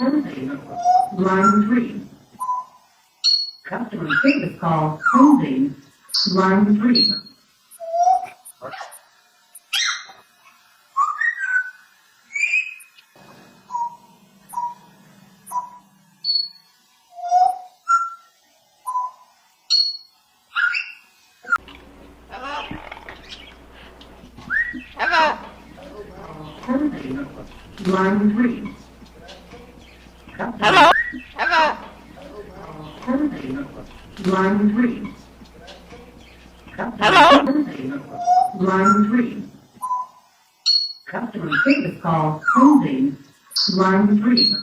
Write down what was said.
Holding. Line 3. Customer service call. Holding. Line 3. Hello. Holding. Line 3. Hello. Hello. Holding. Line 3. Hello. Holding. Line 3. Customer service call. Holding. Line 3.